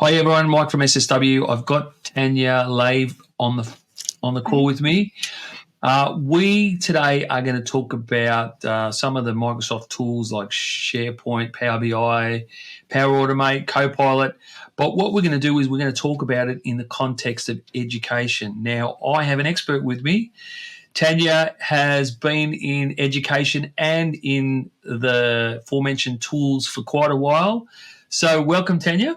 Hi everyone, Mike from SSW. I've got Tanya Leahy on the call with me. We today are going to talk about some of the Microsoft tools like SharePoint, Power BI, Power Automate, Copilot. But what we're going to do is we're going to talk about it in the context of education. Now, I have an expert with me. Tanya has been in education and in the aforementioned tools for quite a while. So welcome, Tanya.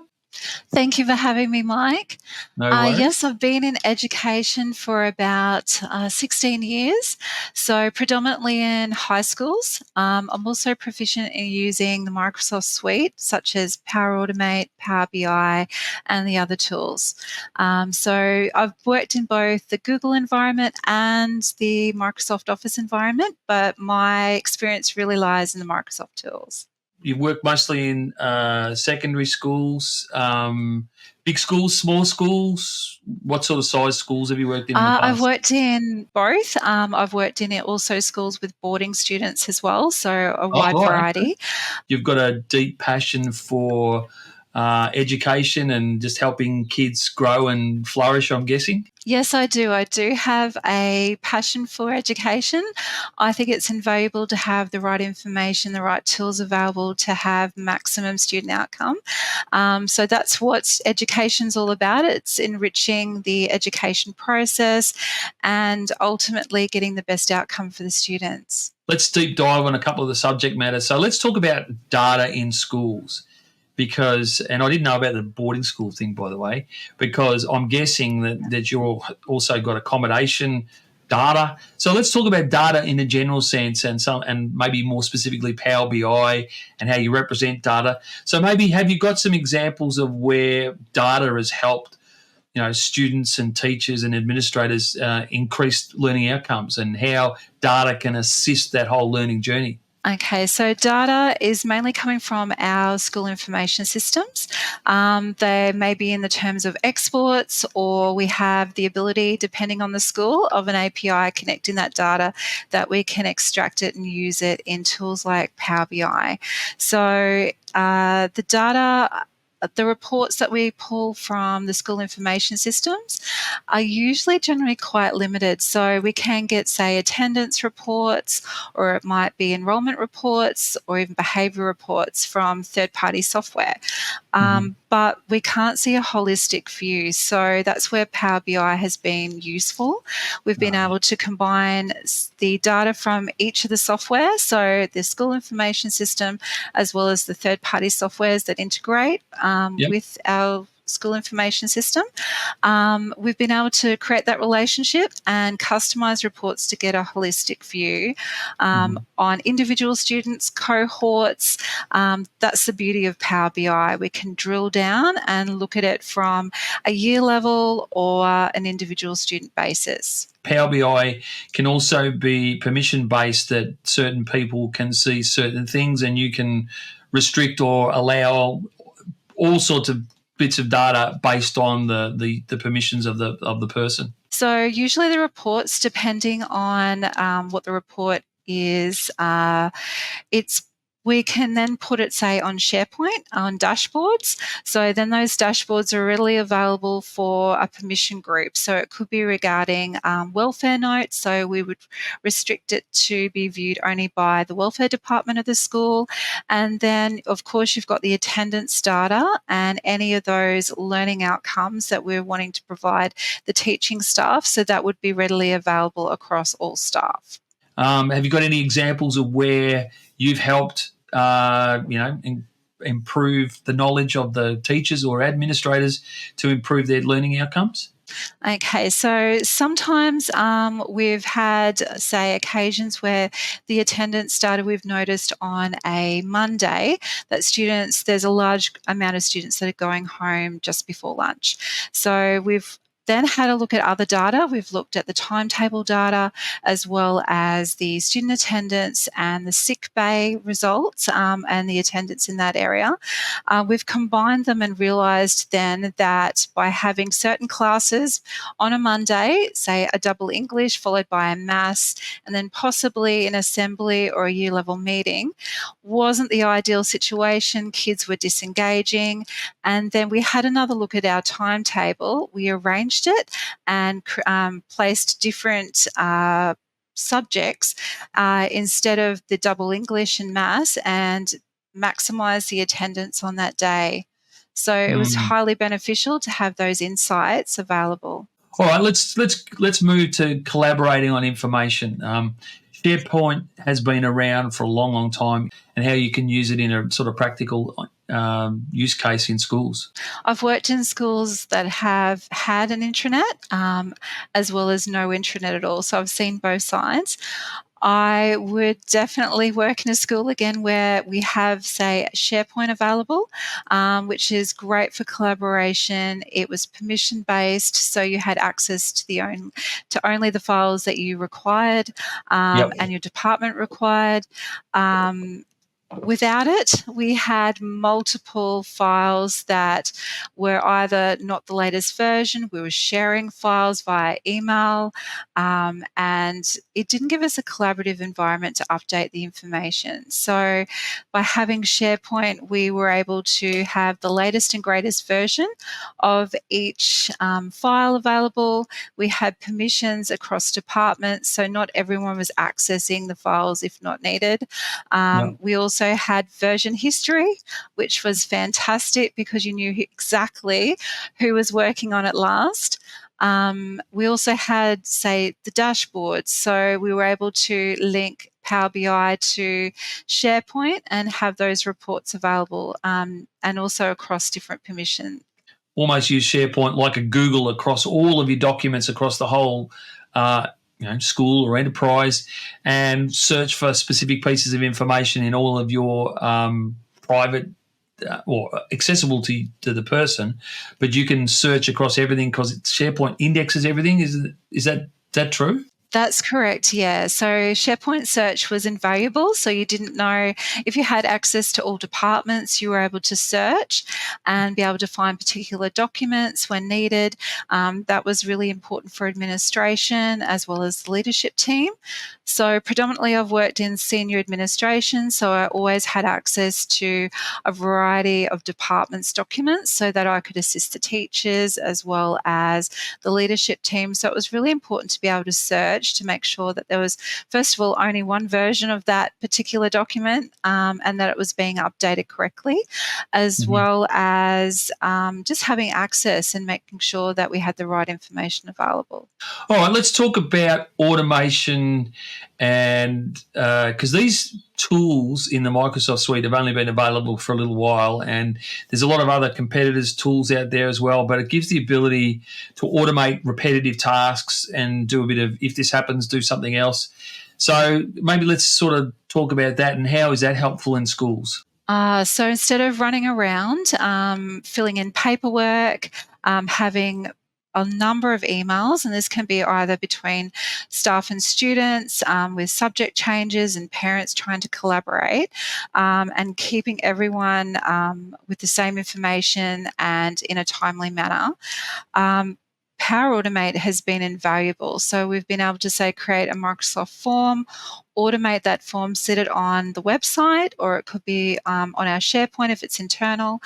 Thank you for having me, Mike. No worries. Yes, I've been in education for about 16 years, so predominantly in high schools. I'm also proficient in using the Microsoft suite, such as Power Automate, Power BI, and the other tools. So I've worked in both the Google environment and the Microsoft Office environment, but my experience really lies in the Microsoft tools. You work mostly in secondary schools, big schools, small schools. What sort of size schools have you worked in the past? I've worked in both. I've worked in also schools with boarding students as well, so a wide variety. Okay. You've got a deep passion for education and just helping kids grow and flourish, I'm guessing? Yes, I do. I do have a passion for education. I think it's invaluable to have the right information, the right tools available to have maximum student outcome. So that's what education's all about. It's enriching the education process and ultimately getting the best outcome for the students. Let's deep dive on a couple of the subject matter. So let's talk about data in schools. Because, and I didn't know about the boarding school thing, by the way, because I'm guessing that you've also got accommodation data. So let's talk about data in a general sense and maybe more specifically Power BI and how you represent data. So maybe have you got some examples of where data has helped, students and teachers and administrators increase learning outcomes and how data can assist that whole learning journey? Okay, so data is mainly coming from our school information systems. They may be in the terms of exports, or we have the ability, depending on the school, of an API connecting that data that we can extract it and use it in tools like Power BI. So the data, the reports that we pull from the school information systems are usually generally quite limited. So we can get, say, attendance reports, or it might be enrolment reports, or even behaviour reports from third-party software. But we can't see a holistic view. So that's where Power BI has been useful. We've been able to combine the data from each of the software, so the school information system, as well as the third-party softwares that integrate with our school information system. We've been able to create that relationship and customize reports to get a holistic view on individual students, cohorts. That's the beauty of Power BI. We can drill down and look at it from a year level or an individual student basis. Power BI can also be permission-based, that certain people can see certain things and you can restrict or allow all sorts of bits of data based on the permissions of the person. So usually the reports, depending on what the report is, we can then put it, say, on SharePoint, on dashboards. So then those dashboards are readily available for a permission group. So it could be regarding welfare notes. So we would restrict it to be viewed only by the welfare department of the school. And then, of course, you've got the attendance data and any of those learning outcomes that we're wanting to provide the teaching staff. So that would be readily available across all staff. Have you got any examples of where you've helped improve the knowledge of the teachers or administrators to improve their learning outcomes? Okay, so sometimes we've had, say, occasions where the attendance data we've noticed on a Monday that there's a large amount of students that are going home just before lunch. So we've then had a look at other data. We've looked at the timetable data as well as the student attendance and the sick bay results and the attendance in that area. We've combined them and realised then that by having certain classes on a Monday, say a double English followed by a maths, and then possibly an assembly or a year level meeting, wasn't the ideal situation. Kids were disengaging. And then we had another look at our timetable. We arranged it and placed different subjects instead of the double English and maths, and maximise the attendance on that day. So it was highly beneficial to have those insights available. All right, let's move to collaborating on information. SharePoint has been around for a long, long time, and how you can use it in a sort of practical use case in schools. I've worked in schools that have had an intranet as well as no intranet at all, so I've seen both sides. I would definitely work in a school again where we have, say, SharePoint available, which is great for collaboration. It was permission-based, so you had access to only the files that you required and your department required. Without it, we had multiple files that were either not the latest version, we were sharing files via email, and it didn't give us a collaborative environment to update the information. So by having SharePoint, we were able to have the latest and greatest version of each file available. We had permissions across departments, so not everyone was accessing the files if not needed. We also had version history, which was fantastic because you knew exactly who was working on it last. We also had, say, the dashboard. So we were able to link Power BI to SharePoint and have those reports available, and also across different permissions. Almost use SharePoint like a Google across all of your documents across the whole school or enterprise, and search for specific pieces of information in all of your private or accessible to the person, but you can search across everything because SharePoint indexes everything. Is that true? That's correct, yeah. So SharePoint search was invaluable. So you didn't know if you had access to all departments, you were able to search and be able to find particular documents when needed. That was really important for administration as well as the leadership team. So predominantly I've worked in senior administration, so I always had access to a variety of departments' documents so that I could assist the teachers as well as the leadership team. So it was really important to be able to search to make sure that there was, first of all, only one version of that particular document and that it was being updated correctly, as well as just having access and making sure that we had the right information available. All right, let's talk about automation, and because these tools in the Microsoft suite have only been available for a little while, and there's a lot of other competitors' tools out there as well, but it gives the ability to automate repetitive tasks and do a bit of, if this happens, do something else. So maybe let's sort of talk about that, and how is that helpful in schools? So instead of running around, filling in paperwork, having a number of emails, and this can be either between staff and students with subject changes and parents trying to collaborate, and keeping everyone with the same information and in a timely manner. Power Automate has been invaluable. So we've been able to, say, create a Microsoft form, automate that form, set it on the website, or it could be on our SharePoint if it's internal,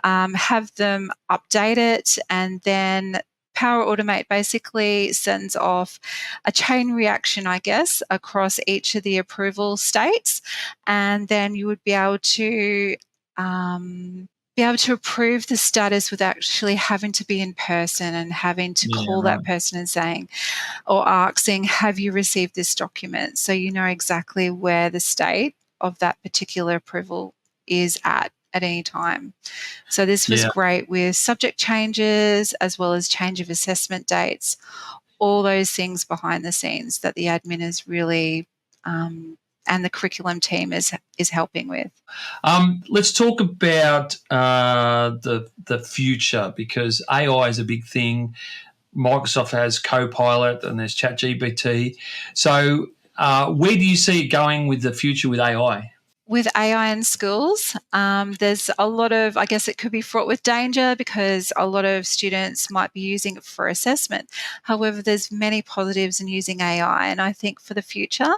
have them update it, and then Power Automate basically sends off a chain reaction, I guess, across each of the approval states, and then you would be able to approve the status without actually having to be in person and having to call that person and saying, or asking, have you received this document? So you know exactly where the state of that particular approval is at any time. So this was great with subject changes as well as change of assessment dates, all those things behind the scenes that the admin is really and the curriculum team is helping with. Let's talk about the future, because AI is a big thing. Microsoft has Copilot and there's ChatGPT. So where do you see it going with the future with AI? With AI in schools, there's a lot of, I guess it could be fraught with danger because a lot of students might be using it for assessment. However, there's many positives in using AI, and I think for the future,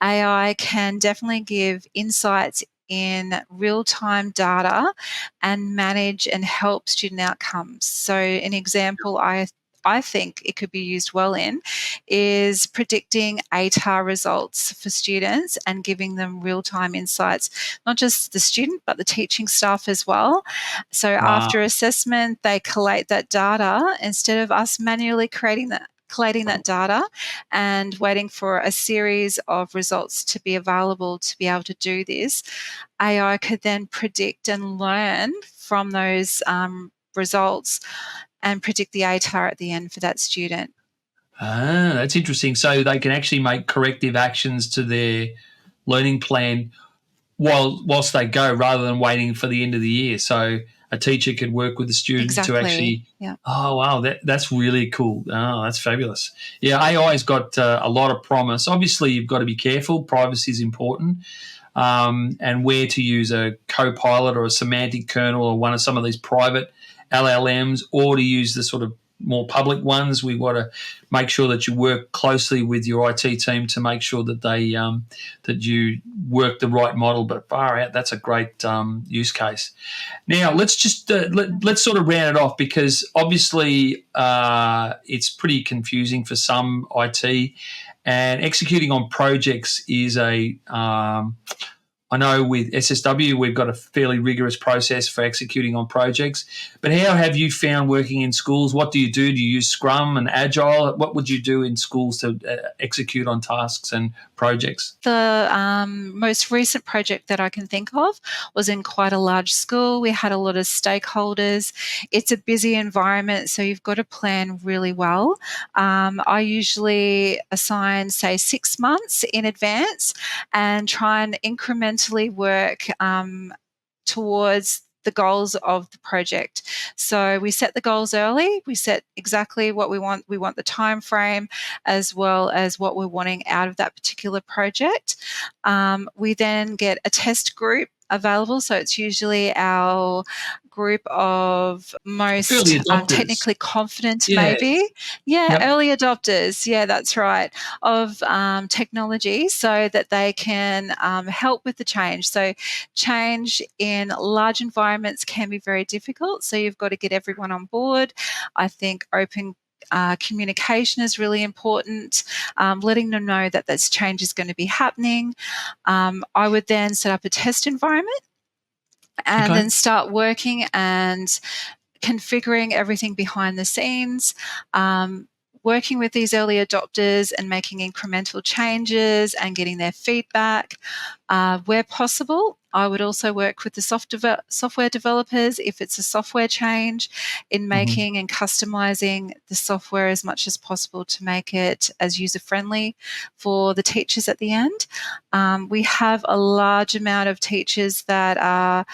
AI can definitely give insights in real-time data and manage and help student outcomes. So an example I think it could be used well in is predicting ATAR results for students and giving them real-time insights, not just the student, but the teaching staff as well. So Wow. after assessment, they collate that data instead of us manually collating that data and waiting for a series of results to be available to be able to do this. AI could then predict and learn from those results and predict the ATAR at the end for that student. That's interesting. So they can actually make corrective actions to their learning plan whilst they go, rather than waiting for the end of the year. So a teacher could work with the student to Exactly. actually. Yeah. Oh wow, that's really cool. Oh, that's fabulous. Yeah, AI's got a lot of promise. Obviously, you've got to be careful. Privacy is important. And where to use a Copilot or a semantic kernel or one of some of these private LLMs, or to use the sort of more public ones. We want to make sure that you work closely with your IT team to make sure that they that you work the right model. But far out, that's a great use case. Now let's just let's sort of round it off, because obviously it's pretty confusing for some IT, and executing on projects is a I know with SSW we've got a fairly rigorous process for executing on projects, but how have you found working in schools? What do you do? Do you use Scrum and Agile? What would you do in schools to execute on tasks and projects? The most recent project that I can think of was in quite a large school. We had a lot of stakeholders. It's a busy environment, so you've got to plan really well. I usually assign, say, 6 months in advance and try and incrementally work towards the goals of the project. So we set the goals early. We set exactly what we want. We want the time frame as well as what we're wanting out of that particular project. We then get a test group available. So it's usually our group of most Early adopters. technically confident, Yeah. maybe. Yeah, Yep. early adopters. Yeah, that's right. Of technology, so that they can help with the change. So change in large environments can be very difficult. So you've got to get everyone on board. I think open communication is really important, letting them know that this change is going to be happening. I would then set up a test environment and Okay. then start working and configuring everything behind the scenes, working with these early adopters and making incremental changes and getting their feedback. Where possible, I would also work with the software developers if it's a software change, in Mhm. making and customizing the software as much as possible to make it as user-friendly for the teachers at the end. We have a large amount of teachers that are,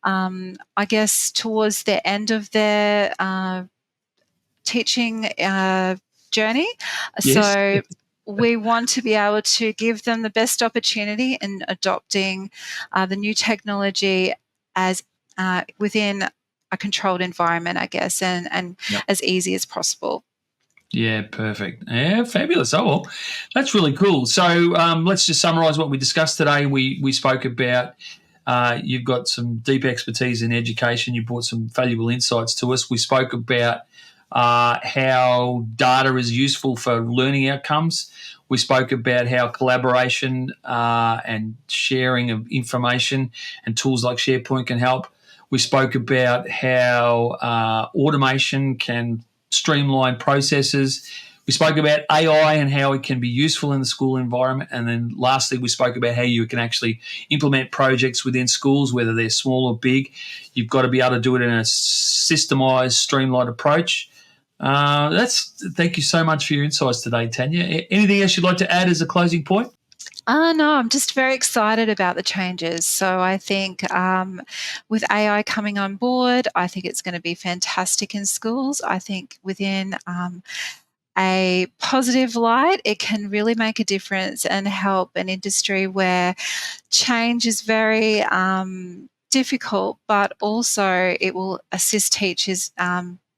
I guess, towards the end of their teaching journey. Yes. So we want to be able to give them the best opportunity in adopting the new technology as within a controlled environment, I guess, and Yep. as easy as possible. Yeah, perfect. Yeah, fabulous. Oh, well, that's really cool. So let's just summarise what we discussed today. We spoke about you've got some deep expertise in education. You brought some valuable insights to us. We spoke about how data is useful for learning outcomes. We spoke about how collaboration and sharing of information and tools like SharePoint can help. We spoke about how automation can streamline processes. We spoke about AI and how it can be useful in the school environment. And then lastly, we spoke about how you can actually implement projects within schools, whether they're small or big. You've got to be able to do it in a systemized, streamlined approach. Thank you so much for your insights today, Tanya. Anything else you'd like to add as a closing point? No, I'm just very excited about the changes. So I think with AI coming on board, I think it's going to be fantastic in schools. I think within a positive light, it can really make a difference and help an industry where change is very difficult, but also it will assist teachers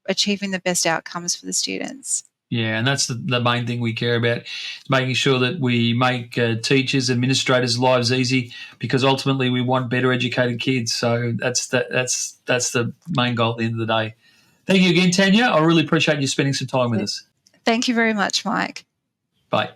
achieving the best outcomes for the students. Yeah, and that's the main thing we care about, making sure that we make teachers, administrators' lives easy, because ultimately we want better educated kids. So that's the main goal at the end of the day. Thank you again, Tanya. I really appreciate you spending some time with us. Thank you very much, Mike. Bye.